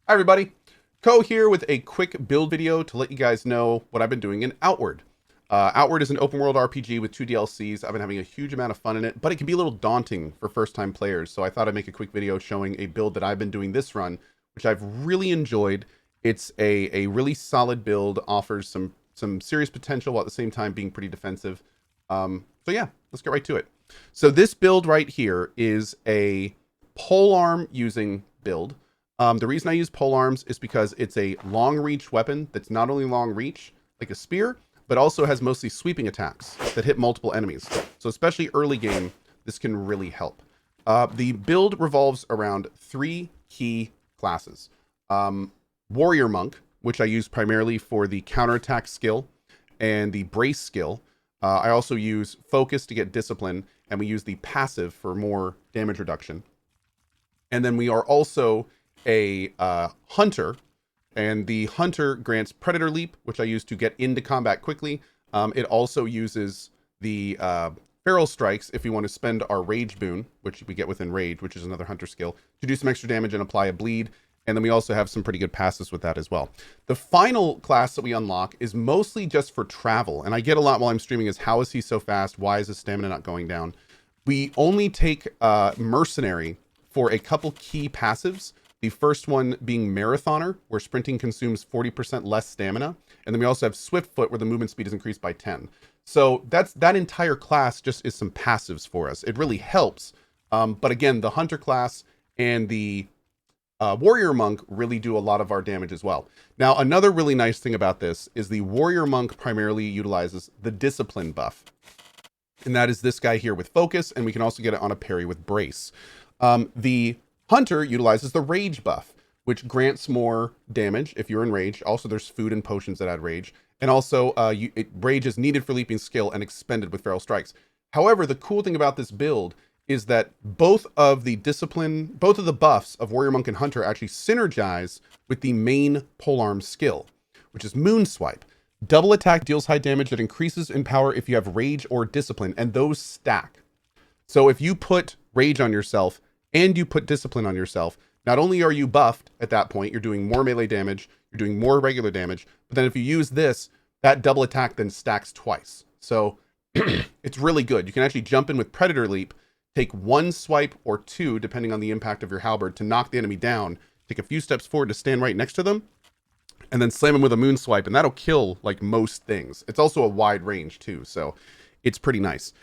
Hi everybody, Cohh here with a quick build video to let you guys know what I've been doing in Outward. Outward is an open world RPG with 2 DLCs. I've been having a huge amount of fun in it, but it can be a little daunting for first time players. So I thought I'd make a quick video showing a build that I've been doing this run, which I've really enjoyed. It's a really solid build, offers some serious potential while at the same time being pretty defensive. So yeah, let's get right to it. So this build right here is a polearm using build. The reason I use polearms is because it's a long reach weapon that's not only long reach, like a spear, but also has mostly sweeping attacks that hit multiple enemies. So especially early game, this can really help. The build revolves around 3 key classes. Warrior Monk, which I use primarily for the counterattack skill and the brace skill. I also use focus to get discipline, and we use the passive for more damage reduction. And then we are also a hunter, and the hunter grants predator leap, which I use to get into combat quickly. It also uses the feral strikes if we want to spend our rage boon, which we get within rage, which is another hunter skill, to do some extra damage and apply a bleed. And then we also have some pretty good passes with that as well. The final class that we unlock is mostly just for travel, and I get a lot while I'm streaming is, how is he so fast? Why is his stamina not going down? We only take mercenary for a couple key passives. The first one being Marathoner, where sprinting consumes 40% less stamina. And then we also have Swift Foot, where the movement speed is increased by 10. So that entire class just is some passives for us. It really helps. But again, the Hunter class and the Warrior Monk really do a lot of our damage as well. Now, another really nice thing about this is the Warrior Monk primarily utilizes the Discipline buff. And that is this guy here with Focus, and we can also get it on a parry with Brace. The Hunter utilizes the Rage buff, which grants more damage if you're in Rage. Also, there's food and potions that add Rage. And also, Rage is needed for leaping skill and expended with Feral Strikes. However, the cool thing about this build is that both of the buffs of Warrior Monk and Hunter actually synergize with the main polearm skill, which is Moon Swipe. Double attack deals high damage that increases in power if you have Rage or Discipline, and those stack. So if you put Rage on yourself, and you put Discipline on yourself, not only are you buffed at that point, you're doing more melee damage, you're doing more regular damage, but then if you use this, that double attack then stacks twice. So it's really good. You can actually jump in with Predator Leap, take 1 swipe or 2, depending on the impact of your halberd, to knock the enemy down, take a few steps forward to stand right next to them, and then slam them with a Moon Swipe, and that'll kill like most things. It's also a wide range too, so it's pretty nice.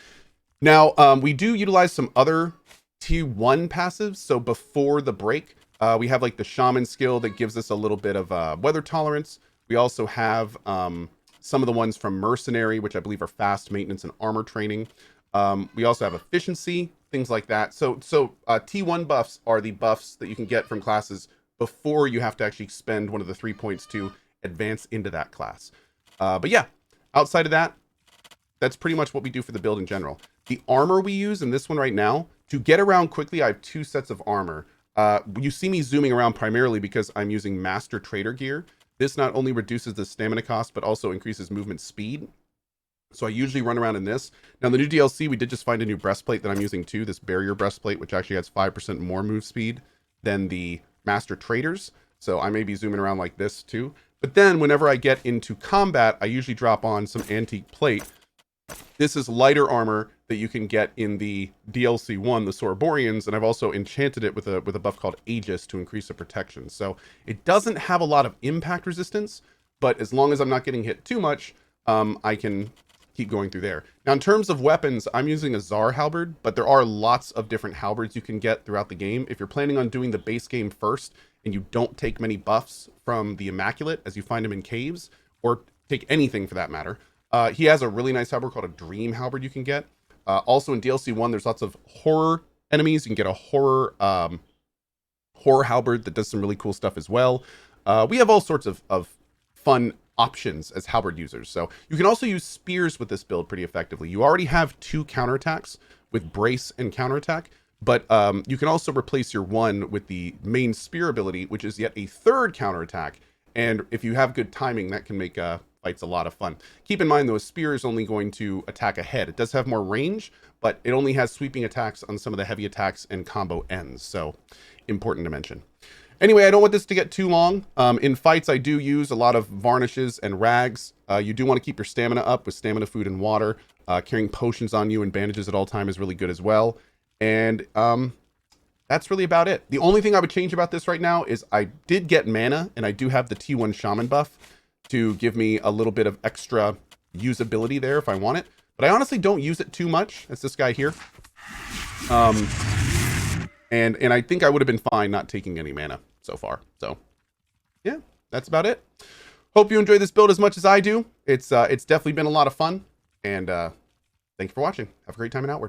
Now, we do utilize some other T1 passives. So before the break, we have like the Shaman skill that gives us a little bit of weather tolerance. We also have some of the ones from Mercenary, which I believe are fast maintenance and armor training. We also have efficiency, things like that. So T1 buffs are the buffs that you can get from classes before you have to actually spend one of the 3 points to advance into that class. But yeah, outside of that, that's pretty much what we do for the build in general. The armor we use in this one right now, to get around quickly, I have 2 sets of armor. You see me zooming around primarily because I'm using Master Trader gear. This not only reduces the stamina cost, but also increases movement speed. So I usually run around in this. Now, in the new DLC, we did just find a new breastplate that I'm using too, this Barrier Breastplate, which actually has 5% more move speed than the Master Traders. So I may be zooming around like this too. But then whenever I get into combat, I usually drop on some Antique Plate. This is lighter armor that you can get in the DLC 1, the Soroborians, and I've also enchanted it with a buff called Aegis to increase the protection. So it doesn't have a lot of impact resistance, but as long as I'm not getting hit too much, I can keep going through there. Now, in terms of weapons, I'm using a Tsar halberd, but there are lots of different halberds you can get throughout the game. If you're planning on doing the base game first, and you don't take many buffs from the Immaculate, as you find them in caves, or take anything for that matter, he has a really nice halberd called a Dream halberd you can get. Also in DLC 1, there's lots of horror enemies. You can get a horror halberd that does some really cool stuff as well. We have all sorts of fun options as halberd users. So you can also use spears with this build pretty effectively. You already have 2 counterattacks with Brace and Counterattack, but you can also replace your 1 with the main spear ability, which is yet a 3rd counterattack. And if you have good timing, that can make fights a lot of fun. Keep in mind, though, a spear is only going to attack ahead. It does have more range, but it only has sweeping attacks on some of the heavy attacks and combo ends. So important to mention. Anyway, I don't want this to get too long. In fights, I do use a lot of varnishes and rags. You do want to keep your stamina up with stamina, food, and water. Carrying potions on you and bandages at all time is really good as well. And that's really about it. The only thing I would change about this right now is I did get mana, and I do have the T1 Shaman buff to give me a little bit of extra usability there if I want it. But I honestly don't use it too much. That's this guy here. And I think I would have been fine not taking any mana so far. So yeah, that's about it. Hope you enjoy this build as much as I do. It's definitely been a lot of fun. And thank you for watching. Have a great time in Outward.